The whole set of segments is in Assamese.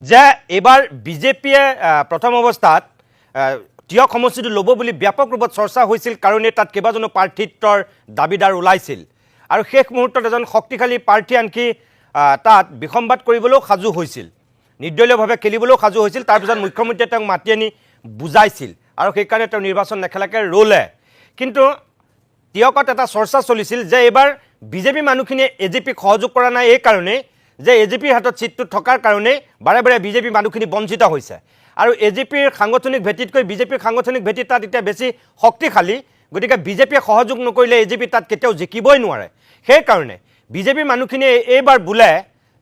যে এবাৰ বিজেপিয়ে প্ৰথম অৱস্থাত টিয়ক সমষ্টিটো ল'ব বুলি ব্যাপক ৰূপত চৰ্চা হৈছিল কাৰণে তাত কেইবাজনো প্ৰাৰ্থিত্বৰ দাবীদাৰ ওলাইছিল আৰু শেষ মুহূৰ্তত এজন শক্তিশালী প্ৰাৰ্থী আনকি তাত বিসম্বাদ কৰিবলৈও সাজু হৈছিল নিৰ্দলীয়ভাৱে খেলিবলৈও সাজু হৈছিল তাৰপিছত মুখ্যমন্ত্ৰীয়ে তেওঁক মাতি আনি বুজাইছিল আৰু সেইকাৰণে তেওঁ নিৰ্বাচন নেখেলাকে ৰ'লে কিন্তু টিয়কত এটা চৰ্চা চলিছিল যে এবাৰ বিজেপি মানুহখিনিয়ে এজেপিক সহযোগ কৰা নাই এই কাৰণে যে এজেপিৰ হাতত চিটটো থকাৰ কাৰণে বাৰে বাৰে বিজেপি মানুহখিনি বঞ্চিত হৈছে আৰু এজেপিৰ সাংগঠনিক ভেটিতকৈ বিজেপিৰ সাংগঠনিক ভেটি তাত এতিয়া বেছি শক্তিশালী গতিকে বিজেপিয়ে সহযোগ নকৰিলে এজেপি তাত কেতিয়াও জিকিবই নোৱাৰে সেইকাৰণে বিজেপিৰ মানুহখিনিয়ে এইবাৰ বোলে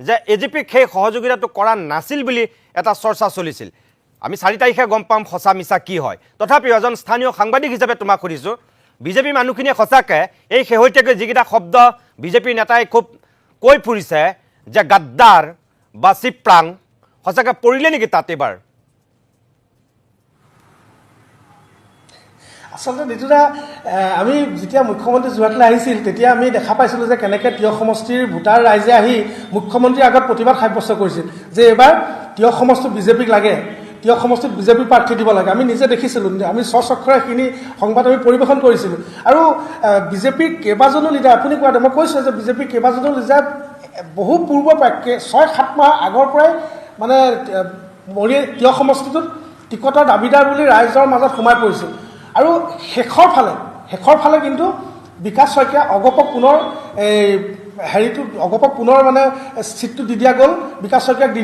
যে এজেপিক সেই সহযোগিতাটো কৰা নাছিল বুলি এটা চৰ্চা চলিছিল আমি 4 তাৰিখে গম পাম সঁচা মিছা কি হয় তথাপিও এজন স্থানীয় সাংবাদিক হিচাপে তোমাক সুধিছোঁ বিজেপি মানুহখিনিয়ে সঁচাকৈ এই শেহতীয়াকৈ যিকেইটা শব্দ বিজেপিৰ নেতাই খুব কৈ ফুৰিছে যে গাদ্দাৰ বা চিপ্ৰাং সঁচাকৈ পৰিলে নেকি তাত এবাৰ আচলতে নিতুদা আমি যেতিয়া মুখ্যমন্ত্ৰী যোৰহাটলৈ আহিছিল তেতিয়া আমি দেখা পাইছিলোঁ যে কেনেকৈ টিয়ক সমষ্টিৰ ভোটাৰ ৰাইজে আহি মুখ্যমন্ত্ৰীৰ আগত প্ৰতিবাদ সাব্যস্ত কৰিছিল যে এইবাৰ টিয়ক সমষ্টি বিজেপিক লাগে টিয়ক সমষ্টিত বিজেপি প্ৰাৰ্থী দিব লাগে আমি নিজে দেখিছিলোঁ আমি স্বচক্ষৰে সেইখিনি সংবাদ আমি পৰিৱেশন কৰিছিলোঁ আৰু বিজেপিৰ কেইবাজনো লিডাৰ আপুনি কোৱাতে মই কৈছোঁ যে বিজেপিৰ কেইবাজনো লিডাৰ বহু পূৰ্বৰ পৰা 6-7 মাহ আগৰ পৰাই মানে টিয়ক সমষ্টিটোত টিকটৰ দাবীদাৰ বুলি ৰাইজৰ মাজত সোমাই পৰিছিল আৰু শেষৰ ফালে কিন্তু বিকাশ শইকীয়া অগপক পুনৰ অগপক পুনৰ মানে চিটটো দি দিয়া গ'ল বিকাশ শইকীয়াক দি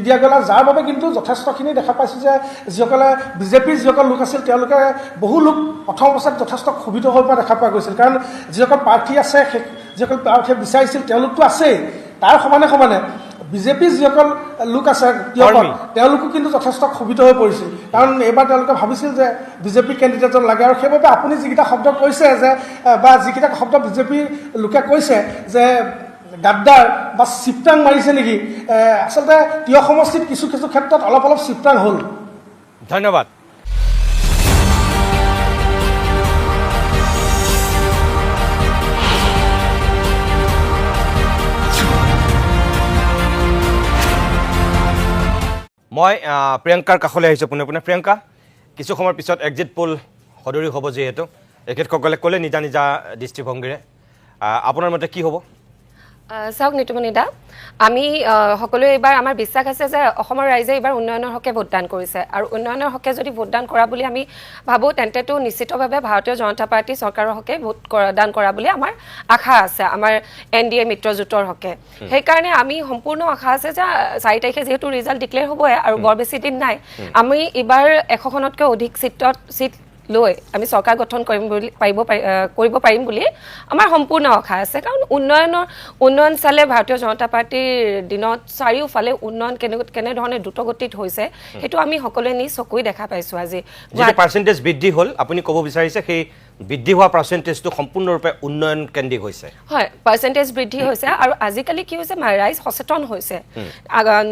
দিয়া গ'ল আৰু যাৰ বাবে কিন্তু যথেষ্টখিনি দেখা পাইছোঁ যে যিসকলে বিজেপিৰ যিসকল লোক আছিল তেওঁলোকে বহু লোক প্ৰথম অৱস্থাত যথেষ্ট ক্ষোভিত হৈ পৰা দেখা পোৱা গৈছিল কাৰণ যিসকল প্ৰাৰ্থী আছে যিসকল প্ৰাৰ্থীয়ে বিচাৰিছিল তেওঁলোকতো আছেই তাৰ সমানে বিজেপিৰ যিসকল লোক আছে তেওঁলোকো কিন্তু যথেষ্ট ক্ষোভিত হৈ পৰিছিল কাৰণ এইবাৰ তেওঁলোকে ভাবিছিল যে বিজেপি কেণ্ডিডেটজন লাগে আৰু সেইবাবে আপুনি যিকেইটা শব্দ কৈছে যে বা যিকেইটা শব্দ বিজেপিৰ লোকে কৈছে যে গাদ্দাৰ বা চিপ্ৰাং মাৰিছে নেকি আচলতে টিয়ক সমষ্টিত কিছু ক্ষেত্ৰত অলপ চিপ্ৰাং হ'ল ধন্যবাদ মই প্ৰিয়ংকাৰ কাষলৈ আহিছোঁ পোনে প্ৰিয়ংকা কিছু সময়ৰ পিছত এক্সিট পোল সদৰি হ'ব যিহেতু এখেতসকলে ক'লে নিজা নিজা দৃষ্টিভংগীৰে আপোনাৰ মতে কি হ'ব চাওক নিতুমণি দা আমি সকলোৱে এইবাৰ আমাৰ বিশ্বাস আছে যে অসমৰ ৰাইজে এইবাৰ উন্নয়নৰ হকে ভোটদান কৰিছে আৰু উন্নয়নৰ হকে যদি ভোটদান কৰা বুলি আমি ভাবোঁ তেন্তেতো নিশ্চিতভাৱে ভাৰতীয় জনতা পাৰ্টি চৰকাৰৰ হকে ভোটদান কৰা বুলি আমাৰ আশা আছে আমাৰ NDA মিত্ৰজোঁটৰ হকে সেইকাৰণে আমি সম্পূৰ্ণ আশা আছে যে 4 তাৰিখে যিহেতু ৰিজাল্ট ডিক্লেয়াৰ হ'বই আৰু বৰ বেছি দিন নাই আমি এইবাৰ 100খনতকৈ অধিক চিট লৈ আমি চৰকাৰ গঠন কৰিব পাৰিম বুলি আমাৰ সম্পূৰ্ণ আশা আছে কাৰণ উন্নয়ন চালে ভাৰতীয় জনতা পাৰ্টিৰ দিনত চাৰিওফালে উন্নয়ন কেনেধৰণে দ্ৰুতগতিত হৈছে সেইটো আমি সকলোৱে নিজ চকুই দেখা পাইছোঁ আজি যিটো পাৰ্চেণ্টেজ বৃদ্ধি হ'ল আপুনি ক'ব বিচাৰিছে সেই বৃদ্ধি হোৱা পাৰ্চেণ্টেজটো সম্পূৰ্ণৰূপে উন্নয়ন কেন্দ্ৰিক হৈছে হয় পাৰ্চেণ্টেজ বৃদ্ধি হৈছে আৰু আজিকালি কি হৈছে ৰাইজ সচেতন হৈছে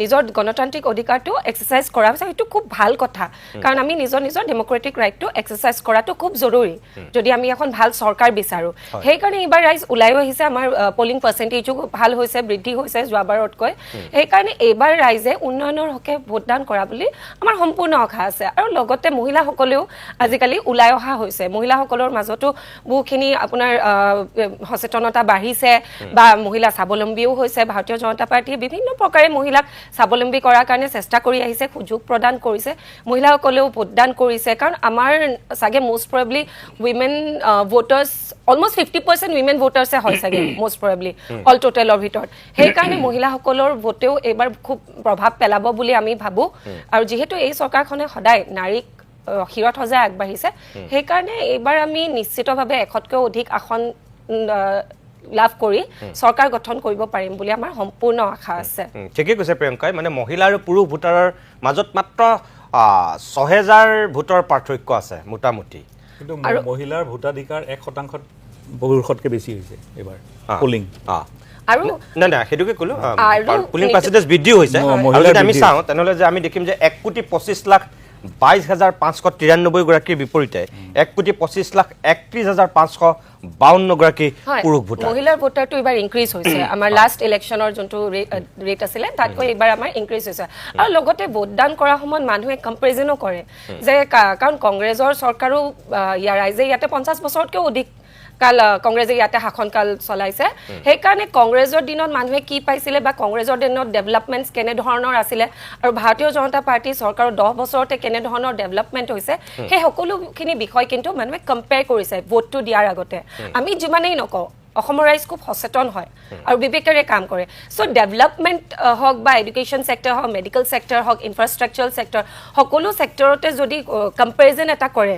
নিজৰ গণতান্ত্ৰিক অধিকাৰটো এক্সাৰচাইজ কৰা হৈছে সেইটো খুব ভাল কথা কাৰণ আমি নিজৰ ডেমক্ৰেটিক ৰাইটটো এক্সাৰচাইজ কৰাটো খুব জৰুৰী যদি আমি এখন ভাল চৰকাৰ বিচাৰোঁ সেইকাৰণে এইবাৰ ৰাইজ ওলাইও আহিছে আমাৰ পলিং পাৰ্চেণ্টেজো ভাল হৈছে বৃদ্ধি হৈছে যোৱাবাৰতকৈ সেইকাৰণে এইবাৰ ৰাইজে উন্নয়নৰ হকে ভোটদান কৰা বুলি আমাৰ সম্পূৰ্ণ আশা আছে আৰু লগতে মহিলাসকলেও আজিকালি ওলাই অহা হৈছে মহিলাসকলৰ মাজতো বহুখিনি আপোনাৰ সচেতনতা বাঢ়িছে বা মহিলা স্বাৱলম্বীও হৈছে ভাৰতীয় জনতা পাৰ্টিয়ে বিভিন্ন প্ৰকাৰে মহিলাক স্বাৱলম্বী কৰাৰ কাৰণে চেষ্টা কৰি আহিছে সুযোগ প্ৰদান কৰিছে মহিলাসকলেও ভোটদান কৰিছে কাৰণ আমাৰ চাগে most probably women voters almost 50% women ভোটাৰ্ছে হয় চাগে মোষ্ট প্ৰবেবলি অল টোটেলৰ ভিতৰত সেইকাৰণে মহিলাসকলৰ ভোটেও এইবাৰ খুব প্ৰভাৱ পেলাব বুলি আমি ভাবোঁ আৰু যিহেতু এই চৰকাৰখনে সদায় নাৰীক শিৰত সজাই আগবাঢ়িছে সেইকাৰণে এইবাৰ আমি নিশ্চিতভাৱে 100তকৈ অধিক আসন লাভ কৰি চৰকাৰ গঠন কৰিব পাৰিম বুলি আমাৰ সম্পূৰ্ণ আশা আছে ঠিকেই কৈছে প্ৰিয়ংকাই মানে মহিলা আৰু পুৰুষ ভোটাৰৰ মাজত মাত্ৰ 6000 ভোটৰ পাৰ্থক্য আছে মোটামুটি কিন্তু মহিলাৰ ভোটাধিকাৰ 1% পুৰুষতকৈ বেছি হৈছে এইবাৰ পলিং আৰু না সেইটোকে ক'লো পুলিং পাৰ্চেণ্টেজ বৃদ্ধি হৈছে আৰু যদি আমি চাওঁ তেনেহ'লে যে আমি দেখিম যে 1,25,00,000 22,593 গৰাকীৰ বিপৰীতে 1,25,31,552 গৰাকী হয়, পুৰুষ ভোটাৰ মহিলাৰ ভোটাৰটো এবাৰ ইনক্ৰিজ হৈছে আমাৰ লাষ্ট ইলেকশ্যনৰ যোনটো ৰেট আছিলে তাতকৈ এইবাৰ আমাৰ ইনক্ৰিজ হৈছে আৰু লগতে ভোটদান কৰাৰ সময়ত মানুহে কম্পেৰিজনো কৰে যে কাৰণ কংগ্ৰেছৰ চৰকাৰো ৰাইজে ইয়াতে 50 বছৰতকৈও অধিক কাল কংগ্ৰেছে ইয়াতে শাসনকাল চলাইছে সেইকাৰণে কংগ্ৰেছৰ দিনত মানুহে কি পাইছিলে বা কংগ্ৰেছৰ দিনত ডেভেলপমেণ্টছ কেনেধৰণৰ আছিলে আৰু ভাৰতীয় জনতা পাৰ্টি চৰকাৰৰ 10 বছৰতে কেনেধৰণৰ ডেভেলপমেণ্ট হৈছে সেই সকলোখিনি বিষয় কিন্তু মানুহে কম্পেয়াৰ কৰিছে ভোটটো দিয়াৰ আগতে আমি যিমানেই নকওঁ অসমৰ ৰাইজ খুব সচেতন হয় আৰু বিবেকেৰে কাম কৰে সো ডেভেলপমেণ্ট হওক বা এডুকেশ্যন সেক্টৰ হওক মেডিকেল সেক্টৰ হওক ইনফ্ৰাষ্ট্ৰাকচাৰ সেক্টৰ সকলো সেক্টৰতে যদি কম্পেৰিজন এটা কৰে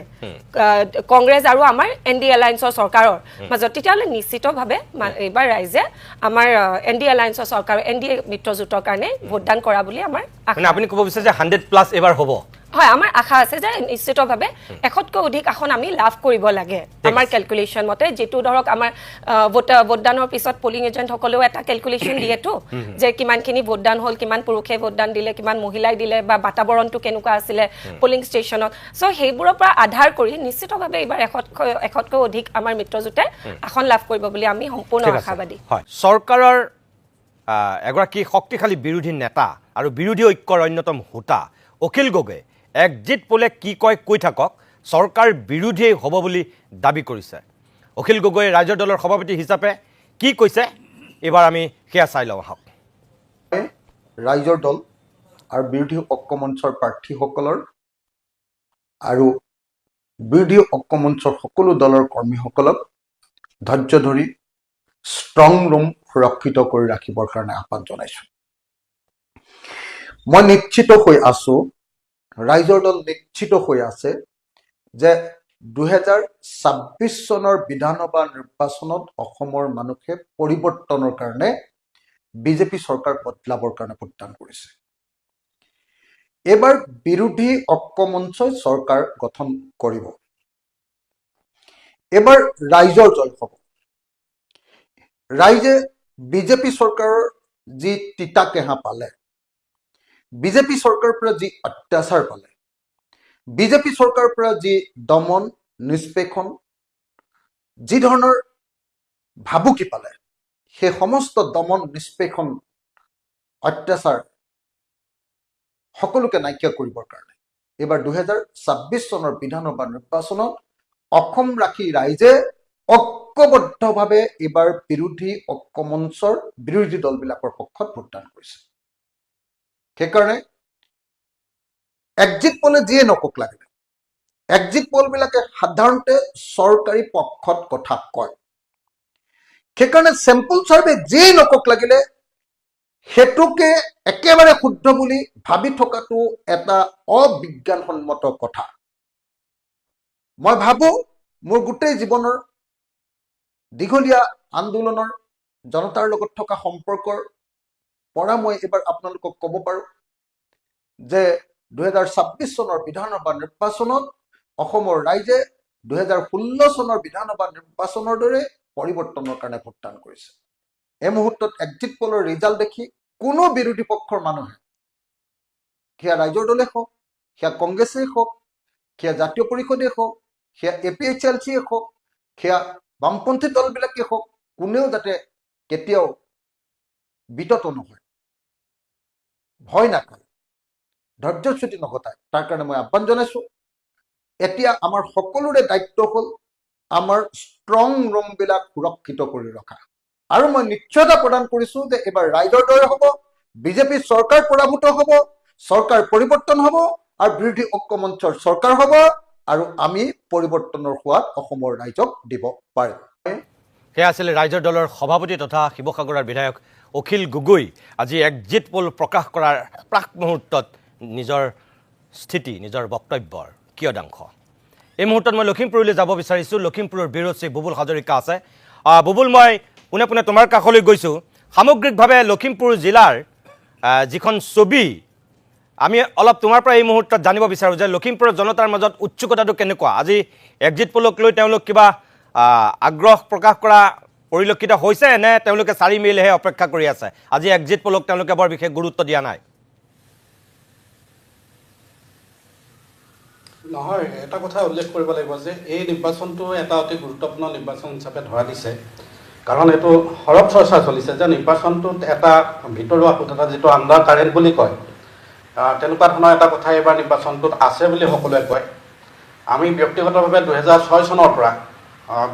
কংগ্ৰেছ আৰু আমাৰ এনডি এলায়েন্সৰ চৰকাৰৰ মাজত তেতিয়াহ'লে নিশ্চিতভাৱে এইবাৰ ৰাইজে আমাৰ এনডি এলায়েন্সৰ চৰকাৰ এনডি মিত্ৰজোঁটৰ কাৰণে ভোটদান কৰা বুলি আমাৰ মানে আপুনি ক'ব বিচাৰে যে 100+ এবাৰ হ'ব হয় আমাৰ আশা আছে যে নিশ্চিতভাৱে 100তকৈ অধিক আসন আমি লাভ কৰিব লাগে আমাৰ ক্যালকুলেশন মতে যেটো ধৰক আমাৰ ভোটদানৰ পিছত পলিং এজেন্টসকলেও এটা ক্যালকুলেশন দিয়েতো যে কিমানখিনি ভোটদান হ'ল কিমান পুৰুষে ভোটদান দিলে কিমান মহিলাই দিলে বা বাতাবৰণটো কেনেকুৱা আছিলে পলিং ষ্টেচনত সো সেইবোৰৰ পৰা আধাৰ কৰি নিশ্চিতভাৱে এবাৰ 100তকৈ অধিক আমাৰ মিত্ৰজোঁটে আসন লাভ কৰিব বুলি আমি সম্পূৰ্ণ আশাবাদী হয় চৰকাৰৰ এগৰাকী শক্তিশালী বিৰোধী নেতা আৰু বিৰোধী ঐক্যৰ অন্যতম হোতা অখিল গগৈ এক্সিট পোলে কি কয় কৈ থাকক চৰকাৰ বিৰোধী হ'ব বুলি দাবী কৰিছে অখিল গগৈ ৰাজ্য দলৰ সভাপতি হিচাপে কি কৈছে এবাৰ আমি সেয়া চাই লওঁ আহক ৰাজ্যৰ দল আৰু বিৰোধী ঐক্যমঞ্চৰ প্ৰাৰ্থীসকলৰ আৰু বিৰোধী ঐক্যমঞ্চৰ সকলো দলৰ কৰ্মীসকলক ধৈৰ্য ধৰি ষ্ট্ৰং ৰুম সুৰক্ষিত কৰি ৰাখিবৰ কাৰণে আহ্বান জনাইছো মই নিশ্চিত হৈ আছো ৰাইজৰ দল নিশ্চিত হৈ আছে যে 2026 চনৰ বিধানসভা নিৰ্বাচনত অসমৰ মানুহে পৰিৱৰ্তনৰ কাৰণে বিজেপি চৰকাৰ বদলাবৰ কাৰণে ভোটদান কৰিছে এবাৰ বিৰোধী ঐক্যমঞ্চই চৰকাৰ গঠন কৰিব এবাৰ ৰাইজৰ জয় হ'ব ৰাইজে বিজেপি চৰকাৰৰ যি তিতা কেহা পালে বিজেপি চৰকাৰৰ পৰা যি অত্যাচাৰ পালে বিজেপি চৰকাৰৰ পৰা যি দমন নিষ্পেষণ যি ধৰণৰ ভাবুকি পালে সেই সমস্ত দমন নিষ্পেষণ অত্যাচাৰ সকলোকে নাইকিয়া কৰিবৰ কাৰণে এবাৰ 2026 চনৰ বিধানসভা নিৰ্বাচনত অসম ৰাখি ৰাইজে ঐক্যবদ্ধভাৱে এবাৰ বিৰোধী ঐক্যমঞ্চৰ বিৰোধী দলবিলাকৰ পক্ষত ভোটদান কৰিছে সেইকাৰণে এক্সিট পোলে যিয়ে নকক লাগিলে এক্সিট পোলবিলাকে সাধাৰণতে চৰকাৰী পক্ষত কথা কয় সেইকাৰণে চেম্পল চাৰ্ভে যিয়ে নকক লাগিলে হেতুকে একেবাৰে শুদ্ধ বুলি ভাবি থকাটো এটা অবিজ্ঞানসন্মত কথা মই ভাবো মোৰ গোটেই জীৱনৰ দীঘলীয়া আন্দোলনৰ জনতাৰ লগত থকা সম্পৰ্কৰ পৰা মই এবাৰ আপোনালোকক ক'ব পাৰো যে 2026 চনৰ বিধানসভা নিৰ্বাচনত অসমৰ ৰাইজে 2016 চনৰ বিধানসভা নিৰ্বাচনৰ দৰে পৰিৱৰ্তনৰ কাৰণে ভোটদান কৰিছে এই মুহূৰ্তত এক্সিট পোলৰ ৰিজাল্ট দেখি কোনো বিৰোধী পক্ষৰ মানুহে সেয়া ৰাইজৰ দলে হওক সেয়া কংগ্ৰেছেই হওক সেয়া জাতীয় পৰিষদে হওক সেয়া APHLCয়ে হওক সেয়া বামপন্থী দলবিলাকে হওক কোনেও যাতে কেতিয়াও বিতত নহয় ভয় নাখায় ধৈৰ্যচ্যুতি নঘটায় তাৰ কাৰণে মই আহ্বান জনাইছো এতিয়া আমাৰ সকলোৰে দায়িত্ব হ'ল আমাৰ ষ্ট্ৰং ৰুমবিলাক সুৰক্ষিত কৰি ৰখা আৰু মই নিশ্চয়তা প্ৰদান কৰিছো যে এবাৰ ৰাইজৰ দৰে হ'ব বিজেপি চৰকাৰ পৰাভূত হ'ব চৰকাৰ পৰিৱৰ্তন হ'ব আৰু বিৰোধী ঐক্যমঞ্চৰ চৰকাৰ হ'ব আৰু আমি পৰিৱৰ্তনৰ সোৱাদ অসমৰ ৰাইজক দিব পাৰিম সেয়া আছিল ৰাজ্যৰ দলৰ সভাপতি তথা শিৱসাগৰৰ বিধায়ক অখিল গগৈ আজি এক্সিট পোল প্ৰকাশ কৰাৰ প্ৰাক মুহূৰ্তত নিজৰ স্থিতি নিজৰ বক্তব্যৰ কিয়দাংশ এই মুহূৰ্তত মই লখিমপুৰলৈ যাব বিচাৰিছোঁ লখিমপুৰৰ বিৰোধ শ্ৰী বুবুল হাজৰিকা আছে বুবুল মই পোনে পোনে তোমাৰ কাষলৈ গৈছোঁ সামগ্ৰিকভাৱে লখিমপুৰ জিলাৰ যিখন ছবি আমি অলপ তোমাৰ পৰা এই মুহূৰ্তত জানিব বিচাৰোঁ যে লখিমপুৰৰ জনতাৰ মাজত উৎসুকতাটো কেনেকুৱা আজি এক্সিট পোলক লৈ তেওঁলোক কিবা আগ্ৰহ প্ৰকাশ কৰা পৰিলক্ষিত হৈছে নে তেওঁলোকে 4 মেইলহে অপেক্ষা কৰি আছে আজি এক্সিট পোলক তেওঁলোকে বৰ বিশেষ গুৰুত্ব দিয়া নাই নহয়, এটা কথা উল্লেখ কৰিব লাগিব যে এই নিৰ্বাচনটো এটা অতি গুৰুত্বপূৰ্ণ নিৰ্বাচন হিচাপে ধৰা দিছে, কাৰণ এইটো সৰব চৰ্চা চলিছে যে নিৰ্বাচনটোত এটা ভিতৰুৱা ফুট, এটা যিটো আণ্ডাৰ কাৰেণ্ট বুলি কয়, তেনেকুৱা ধৰণৰ এটা কথা এইবাৰ নিৰ্বাচনটোত আছে বুলি সকলোৱে কয়। আমি ব্যক্তিগতভাৱে 2006 চনৰ পৰা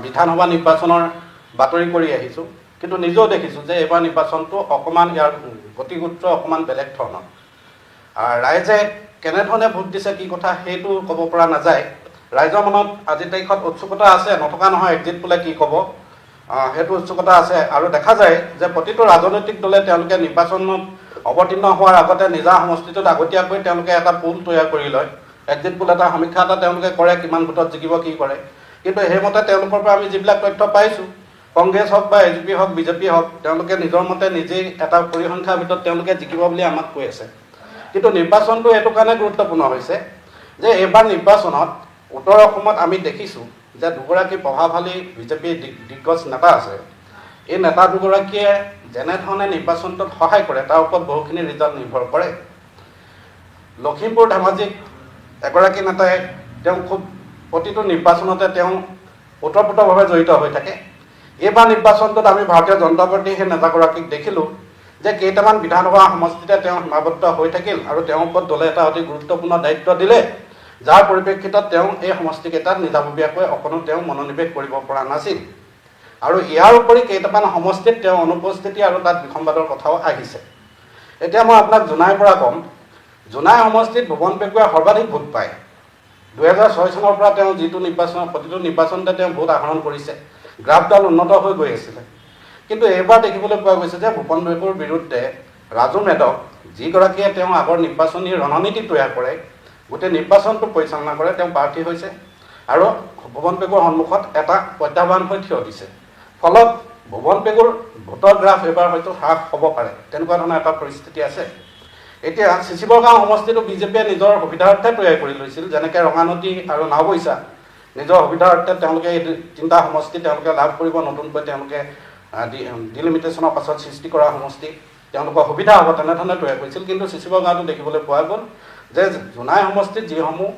বিধানসভা নিৰ্বাচনৰ বাতৰি কৰি আহিছোঁ, কিন্তু নিজেও দেখিছোঁ যে এইবাৰ নিৰ্বাচনটো অকণমান ইয়াৰ গতিসূত্ৰ অকণমান বেলেগ ধৰণৰ। ৰাইজে কেনেধৰণে ভোট দিছে কি কথা সেইটো ক'ব পৰা নাযায়। ৰাইজৰ মনত আজিৰ তাৰিখত উৎসুকতা আছে, নথকা নহয়। এক্সিট পোলে কি ক'ব সেইটো উৎসুকতা আছে, আৰু দেখা যায় যে প্ৰতিটো ৰাজনৈতিক দলে তেওঁলোকে নিৰ্বাচনত অৱতীৰ্ণ হোৱাৰ আগতে নিজা সমষ্টিটোত আগতীয়াকৈ তেওঁলোকে এটা পুল তৈয়াৰ কৰি লয়। এক্সিট পোল এটা সমীক্ষা এটা তেওঁলোকে কৰে, কিমান ভোটত জিকিব কি কৰে। কিন্তু সেইমতে তেওঁলোকৰ পৰা আমি যিবিলাক তথ্য পাইছোঁ, কংগ্ৰেছ হওক বা এজিপি হওক বিজেপি হওক, তেওঁলোকে নিজৰ মতে নিজেই এটা পৰিসংখ্যাৰ ভিতৰত তেওঁলোকে জিকিব বুলি আমাক কৈ আছে। কিন্তু নিৰ্বাচনটো এইটো কাৰণে গুৰুত্বপূৰ্ণ হৈছে যে এইবাৰ নিৰ্বাচনত উত্তৰ অসমত আমি দেখিছোঁ যে দুগৰাকী প্ৰভাৱশালী বিজেপিৰ দিগ্গজ নেতা আছে। এই নেতা দুগৰাকীয়ে যেনেধৰণে নিৰ্বাচনটোত সহায় কৰে তাৰ ওপৰত বহুখিনি ৰিজাল্ট নিৰ্ভৰ কৰে। লখিমপুৰ ধেমাজিত এগৰাকী নেতাই তেওঁ খুব প্ৰতিটো নিৰ্বাচনতে তেওঁ ওতঃপ্ৰোতভাৱে জড়িত হৈ থাকে। এইবাৰ নিৰ্বাচনটোত আমি ভাৰতীয় জনতা পাৰ্টীৰ সেই নেতাগৰাকীক দেখিলোঁ যে কেইটামান বিধানসভা সমষ্টিতে তেওঁ সীমাবদ্ধ হৈ থাকিল, আৰু তেওঁৰ ওপৰত দলে এটা অতি গুৰুত্বপূৰ্ণ দায়িত্ব দিলে, যাৰ পৰিপ্ৰেক্ষিতত তেওঁ এই সমষ্টিকেইটাত নিজাববীয়াকৈ অকণো তেওঁ মনোনিৱেশ কৰিব পৰা নাছিল। আৰু ইয়াৰ উপৰি কেইটামান সমষ্টিত তেওঁ অনুপস্থিতি আৰু তাত বিসম্বাদৰ কথাও আহিছে। এতিয়া মই আপোনাক জোনাইৰ পৰা ক'ম, জোনাই সমষ্টিত ভুৱন পেগুৱে সৰ্বাধিক ভোট পায়। 2006 চনৰ পৰা তেওঁ যিটো প্ৰতিটো নিৰ্বাচনতে তেওঁ ভোট আহৰণ কৰিছে, গ্ৰাফডাল উন্নত হৈ গৈ আছিলে। কিন্তু এইবাৰ দেখিবলৈ পোৱা গৈছে যে ভূপন পেগুৰ বিৰুদ্ধে ৰাজু মেধক, যিগৰাকীয়ে তেওঁ আগৰ নিৰ্বাচনী ৰণনীতি তৈয়াৰ কৰে, গোটেই নিৰ্বাচনটো পৰিচালনা কৰে, তেওঁ প্ৰাৰ্থী হৈছে আৰু ভূপন পেগুৰ সন্মুখত এটা প্ৰত্যাহ্বান হৈ থিয় দিছে। ফলত ভূপন পেগুৰ ভোটৰ গ্ৰাফ এইবাৰ হয়তো হ্ৰাস হ'ব পাৰে, তেনেকুৱা ধৰণৰ এটা পৰিস্থিতি আছে। এতিয়া চিচিবৰগাঁও সমষ্টিটো বিজেপিয়ে নিজৰ সুবিধাৰ্থে তৈয়াৰ কৰি লৈছিল, যেনেকৈ ৰঙানদী আৰু নাওবৈচা নিজৰ সুবিধাৰ্থে তেওঁলোকে এই তিনিটা সমষ্টি তেওঁলোকে লাভ কৰিব। নতুনকৈ তেওঁলোকে ডিলিমিটেশ্যনৰ পাছত সৃষ্টি কৰা সমষ্টি তেওঁলোকৰ সুবিধা হ'ব তেনেধৰণে তৈয়াৰ কৰিছিল। কিন্তু চিচিবৰগাঁৱতো দেখিবলৈ পোৱা গ'ল যে জোনাই সমষ্টিত যিসমূহ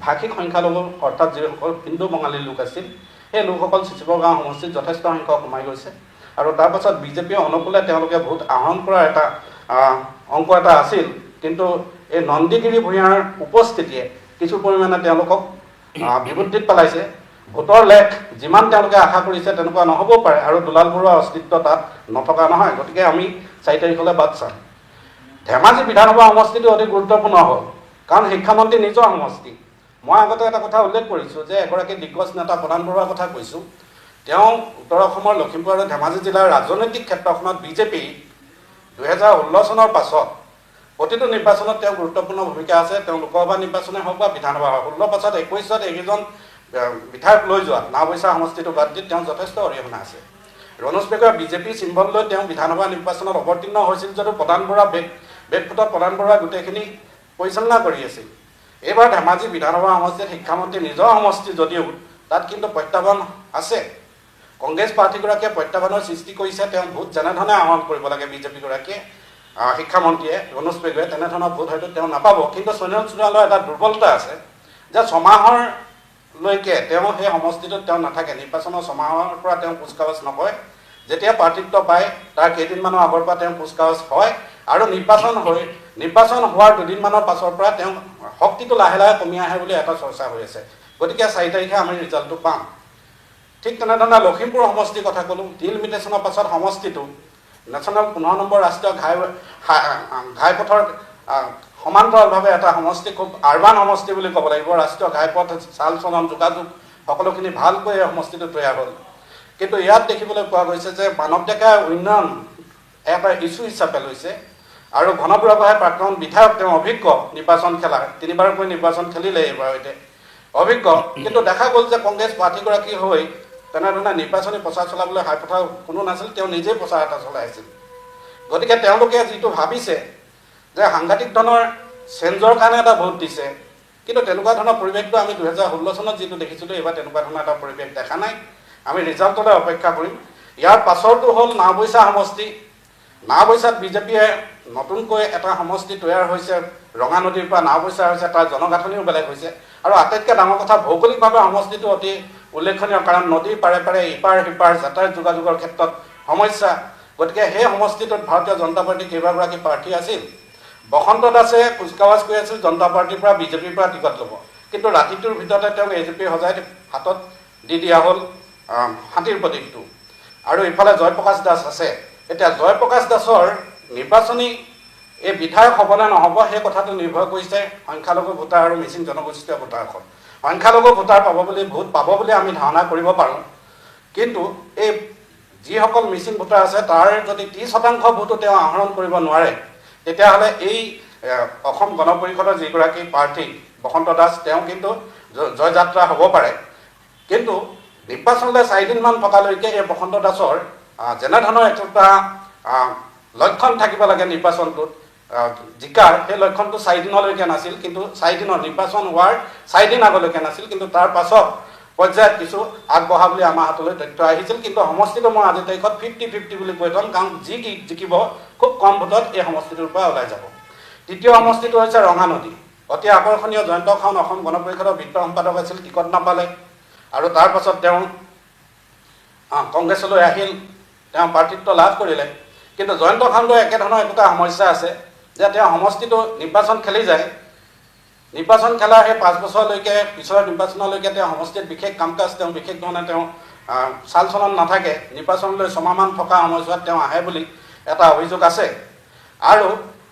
ভাষিক সংখ্যালঘু, অৰ্থাৎ যিসকল হিন্দু বঙালী লোক আছিল, সেই লোকসকল চিচিবৰগাঁও সমষ্টিত যথেষ্ট সংখ্যক সোমাই গৈছে। আৰু তাৰ পাছত বিজেপিয়ে অনুকূলে তেওঁলোকে ভোট আহৰণ কৰাৰ এটা অংক এটা আছিল। কিন্তু এই নন্দীগিৰি ভূঞাৰ উপস্থিতিয়ে কিছু পৰিমাণে তেওঁলোকক বিভূতিত পেলাইছে। ভোটৰ লেখ যিমান তেওঁলোকে আশা কৰিছে তেনেকুৱা নহ'বও পাৰে, আৰু দুলাল বৰুৱাৰ অস্তিত্ব তাত নথকা নহয়। গতিকে আমি 4 তাৰিখলৈ বাট চাম। ধেমাজি বিধানসভা সমষ্টিটো অতি গুৰুত্বপূৰ্ণ হ'ল, কাৰণ শিক্ষামন্ত্ৰী নিজৰ সমষ্টি। মই আগতে এটা কথা উল্লেখ কৰিছোঁ যে এগৰাকী দিগ্গজ নেতা প্ৰধান বৰুৱাৰ কথা কৈছোঁ। তেওঁ উত্তৰ অসমৰ লখিমপুৰ আৰু ধেমাজি জিলাৰ ৰাজনৈতিক ক্ষেত্ৰখনত বিজেপি 2016 চনৰ পাছত প্ৰতিটো নিৰ্বাচনত তেওঁ গুৰুত্বপূৰ্ণ ভূমিকা আছে। তেওঁ লোকসভা নিৰ্বাচনে হওক বা বিধানসভা হওক, 16 পাছত 21ত এইকেইজন বিধায়ক লৈ যোৱা নাওবৈচা সমষ্টিটো বাদ দি তেওঁ যথেষ্ট অৰিহণা আছে। ৰণোজ পেগুৱে বিজেপি চিম্বল লৈ তেওঁ বিধানসভা নিৰ্বাচনত অৱতীৰ্ণ হৈছিল যদিও প্ৰধান বৰুৱা বেগফুটত প্ৰধান বৰুৱাই গোটেইখিনি পৰিচালনা কৰি আছিল। এইবাৰ ধেমাজি বিধানসভা সমষ্টিত শিক্ষামন্ত্ৰী নিজৰ সমষ্টি যদিও তাত কিন্তু প্ৰত্যাহ্বান আছে। কংগ্ৰেছ প্ৰাৰ্থীগৰাকীয়ে প্ৰত্যাহ্বানৰ সৃষ্টি কৰিছে। তেওঁ ভোট যেনেধৰণে আহৰণ কৰিব লাগে বিজেপিগৰাকীয়ে, শিক্ষামন্ত্ৰীয়ে ৰণোজ পেগুৱে তেনেধৰণৰ ভোট হয়তো তেওঁ নাপাব। কিন্তু সোণোৱাল সোণোৱালৰ এটা দুৰ্বলতা আছে যে 6 মাহলৈকে তেওঁ সেই সমষ্টিটোত তেওঁ নাথাকে। নিৰ্বাচনৰ 6 মাহৰ পৰা তেওঁ কুচকাৱাজ নকৰে। যেতিয়া প্ৰাৰ্থিত্ব পায় তাৰ কেইদিনমানৰ আগৰ পৰা তেওঁ কুচকাৱাজ হয়, আৰু নিৰ্বাচন হোৱাৰ 2 দিনমানৰ পাছৰ পৰা তেওঁ শক্তিটো লাহে লাহে কমি আহে বুলি এটা চৰ্চা হৈ আছে। গতিকে 4 তাৰিখে আমি ৰিজাল্টটো পাম। ঠিক তেনেধৰণে লখিমপুৰ সমষ্টিৰ কথা ক'লোঁ। ডিলিমিটেশ্যনৰ পাছত সমষ্টিটো নেশ্যনেল 15 নম্বৰ ৰাষ্ট্ৰীয় ঘাইপথৰ সমান্তৰালভাৱে এটা সমষ্টি, খুব আৰবান সমষ্টি বুলি ক'ব লাগিব। ৰাষ্ট্ৰীয় ঘাইপথ, চাল চলন, যোগাযোগ সকলোখিনি ভালকৈ এই সমষ্টিটো তৈয়াৰ হ'ল। কিন্তু ইয়াত দেখিবলৈ পোৱা গৈছে যে মানৱ ডেকাৰ উন্নয়ন এটা ইছ্যু হিচাপে লৈছে, আৰু ঘনবুঢ়াগোহাঁই প্ৰাক্তন বিধায়ক, তেওঁ অভিজ্ঞ নিৰ্বাচন খেলা, 3বাৰকৈ নিৰ্বাচন খেলিলে এইবাৰ সৈতে অভিজ্ঞ। কিন্তু দেখা গ'ল যে কংগ্ৰেছ প্ৰাৰ্থীগৰাকী হৈ তেনেধৰণে নিৰ্বাচনী প্ৰচাৰ চলাবলৈ হাইপথাৰ কোনো নাছিল, তেওঁ নিজেই প্ৰচাৰ এটা চলাই আছিল। গতিকে তেওঁলোকে যিটো ভাবিছে যে সাংঘাতিক ধৰণৰ চেঞ্জৰ কাৰণে এটা ভোট দিছে, কিন্তু তেনেকুৱা ধৰণৰ পৰিৱেশটো আমি 2016 চনত যিটো দেখিছিলোঁ এইবাৰ তেনেকুৱা ধৰণৰ এটা পৰিৱেশ দেখা নাই। আমি ৰিজাল্টলৈ অপেক্ষা কৰিম। ইয়াৰ পাছৰটো হ'ল নাওবৈচা সমষ্টি। নাওবৈচাত বিজেপিয়ে নতুনকৈ এটা সমষ্টি তৈয়াৰ হৈছে, ৰঙা নদীৰ পৰা নাওবৈচা হৈছে, তাৰ জনগাঁথনিও বেলেগ হৈছে। আৰু আটাইতকৈ ডাঙৰ কথা, ভৌগোলিকভাৱে সমষ্টিটো অতি উল্লেখনীয়, কাৰণ নদীৰ পাৰে পাৰে ইপাৰ সিপাৰ যাতায়াত যোগাযোগৰ ক্ষেত্ৰত সমস্যা। গতিকে সেই সমষ্টিটোত ভাৰতীয় জনতা পাৰ্টীৰ কেইবাগৰাকী প্ৰাৰ্থী আছিল। বসন্ত দাসে কুচকাৱাজ কৰি আছিল জনতা পাৰ্টীৰ পৰা বিজেপিৰ পৰা টিকট ল'ব, কিন্তু ৰাতিটোৰ ভিতৰতে তেওঁক AJP সজাই হাতত দি দিয়া হ'ল হাতীৰ প্ৰতীকটো। আৰু ইফালে জয়প্ৰকাশ দাস আছে। এতিয়া জয়প্ৰকাশ দাসৰ নিৰ্বাচনী এই বিধায়ক হ'বনে নহ'ব সেই কথাটো নিৰ্ভৰ কৰিছে সংখ্যালঘু ভোটাৰ আৰু মিচিং জনগোষ্ঠীয় ভোটাৰসকল। সংখ্যালঘু ভোটাৰ ভোট পাব বুলি আমি ধাৰণা কৰিব পাৰোঁ, কিন্তু এই যিসকল মিচিং ভোটাৰ আছে তাৰ যদি 30% ভোটো তেওঁ আহৰণ কৰিব নোৱাৰে, তেতিয়াহ'লে এই অসম গণ পৰিষদৰ যিগৰাকী প্ৰাৰ্থী বসন্ত দাস তেওঁ কিন্তু জয়যাত্ৰা হ'ব পাৰে। কিন্তু নিৰ্বাচনলৈ 4 দিনমান থকালৈকে এই বসন্ত দাসৰ যেনেধৰণৰ এটা লক্ষণ থাকিব লাগে নিৰ্বাচনটোত জিকাৰ, সেই লক্ষণটো 4 দিনলৈকে নাছিল। কিন্তু 4 দিনৰ নিৰ্বাচন হোৱাৰ 4 দিন আগলৈকে নাছিল, কিন্তু তাৰ পাছত পৰ্যায়ত কিছু আগবঢ়া বুলি আমাৰ হাতলৈ তথ্য আহিছিল। কিন্তু সমষ্টিটো মই আজিৰ তাৰিখত 50-50 বুলি কৈ থ'ম, কাৰণ জিকিব খুব কম ভোটত এই সমষ্টিটোৰ পৰা ওলাই যাব। তৃতীয় সমষ্টিটো হৈছে ৰঙা নদী। অতি আকৰ্ষণীয় জয়ন্ত খাউণ্ড অসম গণ পৰিষদৰ বিত্ত সম্পাদক আছিল, টিকট নাপালে। আৰু তাৰ পাছত তেওঁ কংগ্ৰেছলৈ আহিল, তেওঁ প্ৰাৰ্থিত্ব লাভ কৰিলে। কিন্তু জয়ন্ত খাউণ্ডৰ একেধৰণৰ একোটা সমস্যা আছে যে তেওঁ সমষ্টিটো নিৰ্বাচন খেলি যায়, নিৰ্বাচন খেলাৰ সেই 5 বছৰলৈকে পিছৰ নিৰ্বাচনলৈকে তেওঁ সমষ্টিত বিশেষ কাম কাজ তেওঁ বিশেষ ধৰণে তেওঁ চাল চলন নাথাকে। নিৰ্বাচনলৈ 6 মাহমান থকা সময়ছোৱাত তেওঁ আহে বুলি এটা অভিযোগ আছে। আৰু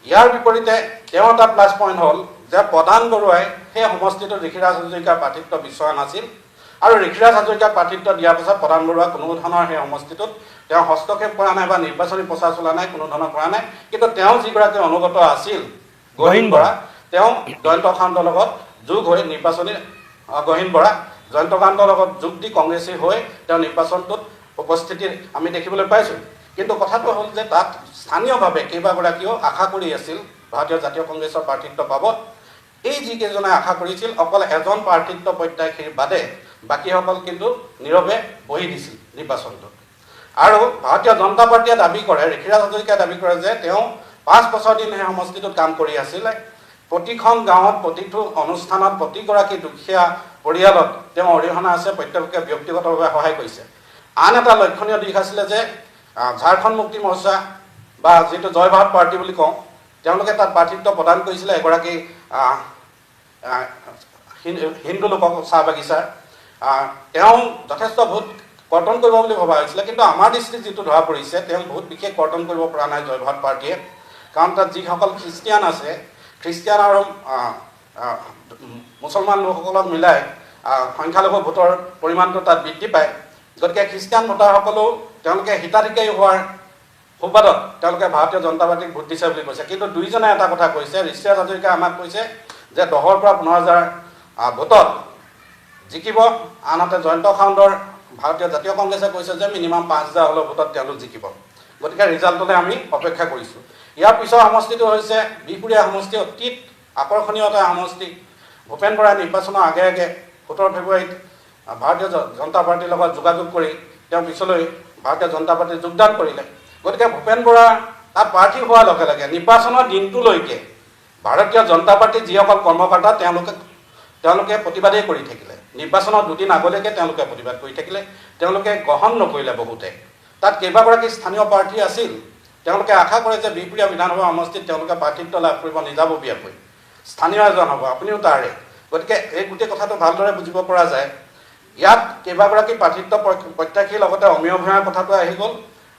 ইয়াৰ বিপৰীতে তেওঁ এটা প্লাছ পইণ্ট হ'ল যে প্ৰধান বৰুৱাই সেই সমষ্টিটোত ঋষিৰাজ হাজৰিকাৰ প্ৰাৰ্থিত্ব বিচৰা নাছিল। আৰু ঋষিৰাজ হাজৰিকাক প্ৰাৰ্থিত্ব দিয়াৰ পাছত প্ৰধান বৰুৱা কোনো ধৰণৰ সেই সমষ্টিটোত তেওঁ হস্তক্ষেপ কৰা নাই বা নিৰ্বাচনী প্ৰচাৰ চলা নাই, কোনো ধৰণৰ কৰা নাই। কিন্তু তেওঁ যিগৰাকী অনুগত আছিল গহীন বৰা, তেওঁ জয়ন্ত খাউণ্ডৰ লগত যোগ হৈ নিৰ্বাচনী গহীন বৰা জয়ন্ত খাউণ্ডৰ লগত যোগ দি কংগ্ৰেছী হৈ তেওঁ নিৰ্বাচনটোত উপস্থিতি আমি দেখিবলৈ পাইছোঁ। কিন্তু কথাটো হ'ল যে তাত স্থানীয়ভাৱে কেইবাগৰাকীও আশা কৰি আছিল ভাৰতীয় জাতীয় কংগ্ৰেছৰ প্ৰাৰ্থিত্ব পাব। এই যিকেইজনে আশা কৰিছিল অকল এজন প্ৰাৰ্থিত্ব প্ৰত্যাশীৰ বাদে বাকীসকল কিন্তু নীৰৱে বহি দিছিল নিৰ্বাচনটোত। আৰু ভাৰতীয় জনতা পাৰ্টীয়ে দাবী কৰে, ঋষিৰাজ হাজৰিকাই দাবী কৰে যে তেওঁ 5 বছৰ দিন সেই সমষ্টিটোত কাম কৰি আছিলে। প্ৰতিখন গাঁৱত, প্ৰতিটো অনুষ্ঠানত, প্ৰতিগৰাকী দুখীয়া পৰিয়ালত তেওঁ অৰিহণা আছে, প্ৰত্যেককে ব্যক্তিগতভাৱে সহায় কৰিছে। আন এটা লক্ষণীয় দিশ আছিলে যে ঝাৰখণ্ড মুক্তি মৰ্চা বা যিটো জয় ভাৰত পাৰ্টি বুলি কওঁ, তেওঁলোকে তাত প্ৰাৰ্থিত্ব প্ৰদান কৰিছিলে এগৰাকী হিন্দু লোকক চাহ বাগিচাৰ। তেওঁ যথেষ্ট ভোট কৰ্তন কৰিব বুলি ভবা হৈছিলে, কিন্তু আমাৰ দৃষ্টিত যিটো ধৰা পৰিছে তেওঁ বহুত বিশেষ কৰ্তন কৰিব পৰা নাই জয় ভাৰত পাৰ্টীয়ে। কাৰণ তাত যিসকল খ্ৰীষ্টিয়ান আছে, খ্ৰীষ্টিয়ান আৰু মুছলমান লোকসকলক মিলাই সংখ্যালঘু ভোটৰ পৰিমাণটো তাত বৃদ্ধি পায়। গতিকে খ্ৰীষ্টিয়ান ভোটাৰসকলেও তেওঁলোকে হিতাধিকাৰী হোৱাৰ সুবাদত তেওঁলোকে ভাৰতীয় জনতা পাৰ্টীক ভোট দিছে বুলি কৈছে। কিন্তু দুইজনে এটা কথা কৈছে, ঋষিৰাজ হাজৰিকাই আমাক কৈছে যে 10,000 পৰা 15,000 ভোটত জিকিব, আনহাতে জয়ন্ত খাউণ্ডৰ ভাৰতীয় জাতীয় কংগ্ৰেছে কৈছে যে মিনিমাম 5,000 হ'লেও ভোটত তেওঁলোক জিকিব। গতিকে ৰিজাল্টলৈ আমি অপেক্ষা কৰিছোঁ। ইয়াৰ পিছৰ সমষ্টিটো হৈছে বিহপুৰীয়া সমষ্টি, অতি আকৰ্ষণীয় এটা সমষ্টি। ভূপেন বৰাই নিৰ্বাচনৰ আগে আগে 17 ফেব্ৰুৱাৰীত ভাৰতীয় জনতা পাৰ্টীৰ লগত যোগাযোগ কৰি তেওঁ পিছলৈ ভাৰতীয় জনতা পাৰ্টীত যোগদান কৰিলে। গতিকে ভূপেন বৰা তাত প্ৰাৰ্থী হোৱাৰ লগে লগে নিৰ্বাচনৰ দিনটোলৈকে ভাৰতীয় জনতা পাৰ্টীৰ যিসকল কৰ্মকৰ্তা তেওঁলোকে প্ৰতিবাদেই কৰি থাকিলে। নিৰ্বাচনৰ 2 দিন আগলৈকে তেওঁলোকে প্ৰতিবাদ কৰি থাকিলে, তেওঁলোকে গ্ৰহণ নকৰিলে বহুতে। তাত কেইবাগৰাকী স্থানীয় প্ৰাৰ্থী আছিল, তেওঁলোকে আশা কৰে যে বিহপুৰীয়া বিধানসভা সমষ্টিত তেওঁলোকে প্ৰাৰ্থিত্ব লাভ কৰিব নিজাববীয়াকৈ, স্থানীয় এজন হ'ব, আপুনিও তাৰে। গতিকে এই গোটেই কথাটো ভালদৰে বুজিব পৰা যায়। ইয়াত কেইবাগৰাকী প্ৰাৰ্থিত্ব প্ৰত্যাশীৰ লগতে অমীয় ভূঞাৰ কথাটো আহি গ'ল।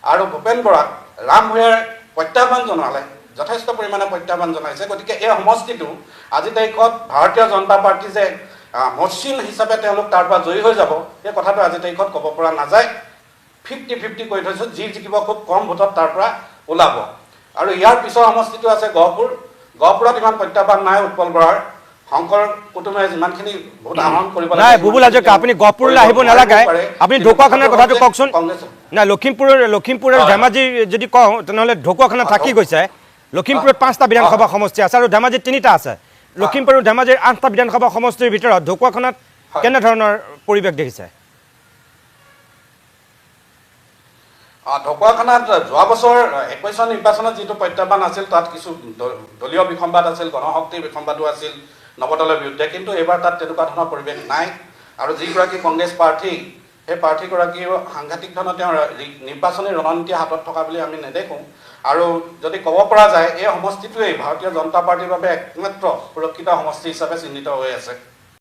আৰু ভূপেন বৰাক ৰাম ভূঞাই প্ৰত্যাহ্বান জনালে, যথেষ্ট পৰিমাণে প্ৰত্যাহ্বান জনাইছে। গতিকে এই সমষ্টিটো আজিৰ তাৰিখত ভাৰতীয় জনতা পাৰ্টী যে মসৃণ হিচাপে তেওঁলোক তাৰ পৰা জয়ী হৈ যাব, সেই কথাটো আজিৰ তাৰিখত ক'ব পৰা নাযায়। 50-50 কৰি থৈছোঁ, যি জিকিব খুব কম ভোটত তাৰ পৰা ওলাব। আৰু ইয়াৰ পিছৰ সমষ্টিটো আছে গহপুৰ। গহপুৰত ইমান প্ৰত্যাহ্বান নাই উৎপল বৰাৰ। শংকৰ কুটুমে যিমানখিনি ভোট আহৰণ কৰিব নাই বুবুল হাজৰিকা, আপুনি গহপুৰলৈ আহিব নালাগে, আপুনি ঢকুৱাখানাৰ কথাটো কওকচোন। নাই লখিমপুৰ আৰু ধেমাজি যদি কওঁ তেনেহ'লে ঢকুৱাখানা থাকি গৈছে। লখিমপুৰত 5টা বিধানসভা সমষ্টি আছে আৰু ধেমাজিত 3টা আছে। লখিমপুৰ আৰু ধেমাজিৰ 8টা বিধানসভা সমষ্টিৰ ভিতৰত ঢকুৱাখানাত কেনেধৰণৰ পৰিৱেশ দেখিছে? ঢকুৱাখানাত যোৱা বছৰ 21 চন নিৰ্বাচনত যিটো প্ৰত্যাহ্বান আছিল তাত কিছু দলীয় বিসম্বাদ আছিল, গণশক্তিৰ বিসম্বাদো আছিল নৱদলৰ বিৰুদ্ধে, কিন্তু এইবাৰ তাত তেনেকুৱা ধৰণৰ পৰিৱেশ নাই। আৰু যিগৰাকী কংগ্ৰেছ প্ৰাৰ্থী, সেই প্ৰাৰ্থীগৰাকীও সাংঘাতিক ধৰণৰ তেওঁৰ নিৰ্বাচনী ৰণনীতি হাতত থকা বুলি আমি নেদেখোঁ। আৰু যদি ক'ব পৰা যায় এই সমষ্টিটোৱেই ভাৰতীয় জনতা পাৰ্টীৰ বাবে একমাত্ৰ সুৰক্ষিত সমষ্টি হিচাপে চিহ্নিত হৈ আছে।